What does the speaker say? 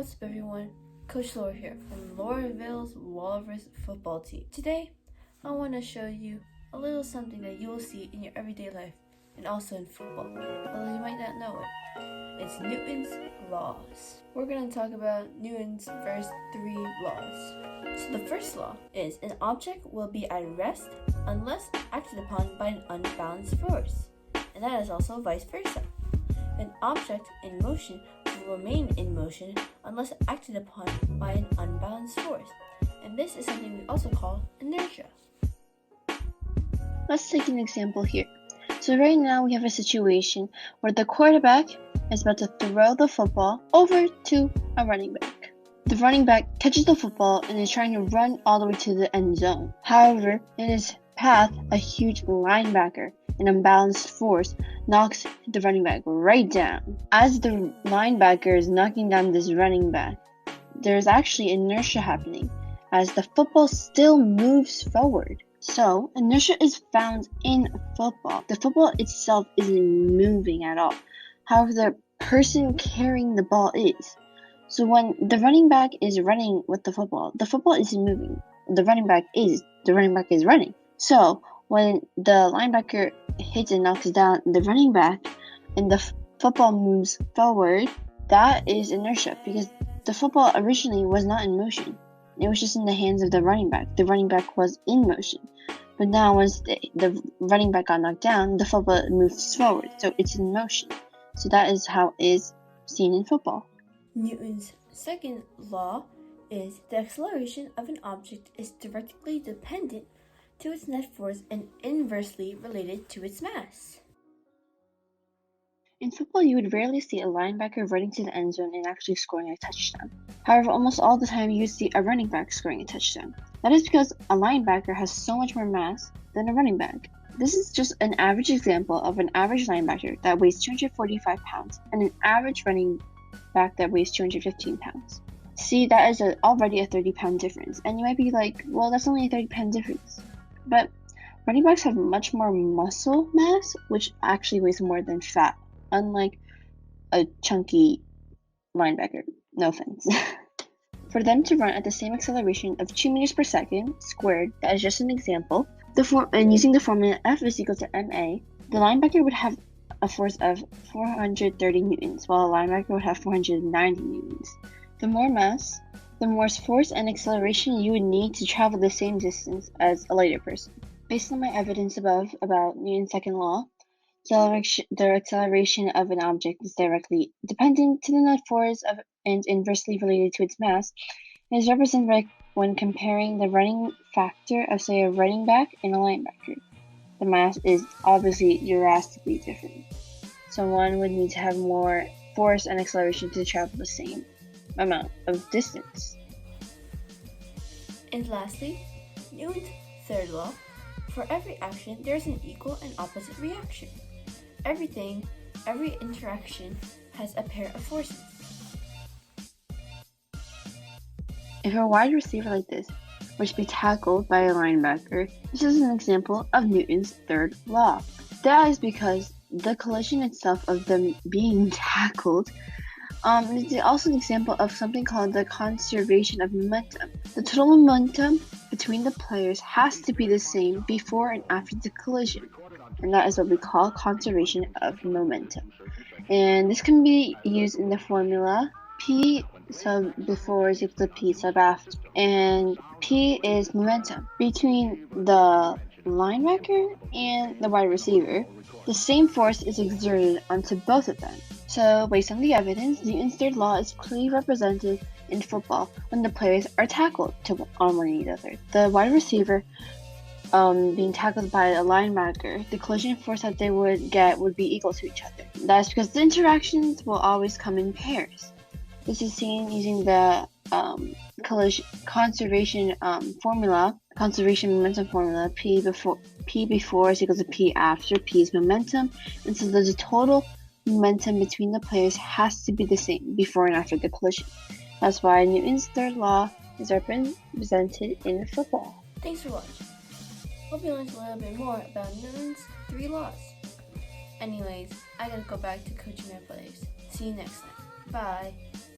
What's up everyone? Coach Laura here from Laurelville's Walrus football team. Today, I want to show you a little something that you will see in your everyday life and also in football, although you might not know it. It's Newton's laws. We're going to talk about Newton's first 3 laws. So the first law is an object will be at rest unless acted upon by an unbalanced force, and that is also vice versa. An object in motion will remain in motion unless acted upon by an unbalanced force, and this is something we also call inertia. Let's take an example here. So right now we have a situation where the quarterback is about to throw the football over to a running back. The running back catches the football and is trying to run all the way to the end zone. However, in his path, a huge linebacker, an unbalanced force, knocks the running back right down. As the linebacker is knocking down this running back, there's actually inertia happening as the football still moves forward. So, inertia is found in football. The football itself isn't moving at all. However, the person carrying the ball is. So when the running back is running with the football isn't moving. The running back is running. So, when the linebacker hits and knocks down the running back and the football moves forward, that is inertia because the football originally was not in motion. It was just in the hands of the running back. The running back was in motion. But now once the running back got knocked down, the football moves forward. So it's in motion. So that is how it is seen in football. Newton's second law is the acceleration of an object is directly dependent to its net force and inversely related to its mass. In football, you would rarely see a linebacker running to the end zone and actually scoring a touchdown. However, almost all the time you see a running back scoring a touchdown. That is because a linebacker has so much more mass than a running back. This is just an average example of an average linebacker that weighs 245 pounds and an average running back that weighs 215 pounds. See, that is already a 30-pound difference. And you might be like, well, that's only a 30-pound difference. But running backs have much more muscle mass, which actually weighs more than fat, unlike a chunky linebacker. No offense. For them to run at the same acceleration of 2 meters per second squared, that is just an example, and using the formula F is equal to ma, the linebacker would have a force of 430 newtons, while a linebacker would have 490 newtons. The more mass, the more force and acceleration you would need to travel the same distance as a lighter person. Based on my evidence above about Newton's second law, the acceleration of an object is directly dependent to the net force and inversely related to its mass. It is represented by when comparing the running factor of, say, a running back and a linebacker. The mass is obviously drastically different. So one would need to have more force and acceleration to travel the same amount of distance. And lastly, Newton's third law, for every action there is an equal and opposite reaction. Every interaction has a pair of forces. If a wide receiver like this were to be tackled by a linebacker, this is an example of Newton's third law. That is because the collision itself of them being tackled is also an example of something called the conservation of momentum. The total momentum between the players has to be the same before and after the collision, and that is what we call conservation of momentum. And this can be used in the formula P sub before is equal to P sub after, and P is momentum between the linebacker and the wide receiver. The same force is exerted onto both of them. So, based on the evidence, Newton's third law is clearly represented in football when the players are tackled on one another. The wide receiver being tackled by a linebacker, the collision force that they would get would be equal to each other. That's because the interactions will always come in pairs. This is seen using the conservation momentum formula. P before is equal to P after. P is momentum, and so the total momentum between the players has to be the same before and after the collision. That's why Newton's third law is represented in football. Thanks for watching. Hope you learned a little bit more about Newton's 3 laws. Anyways, I gotta go back to coaching my players. See you next time. Bye.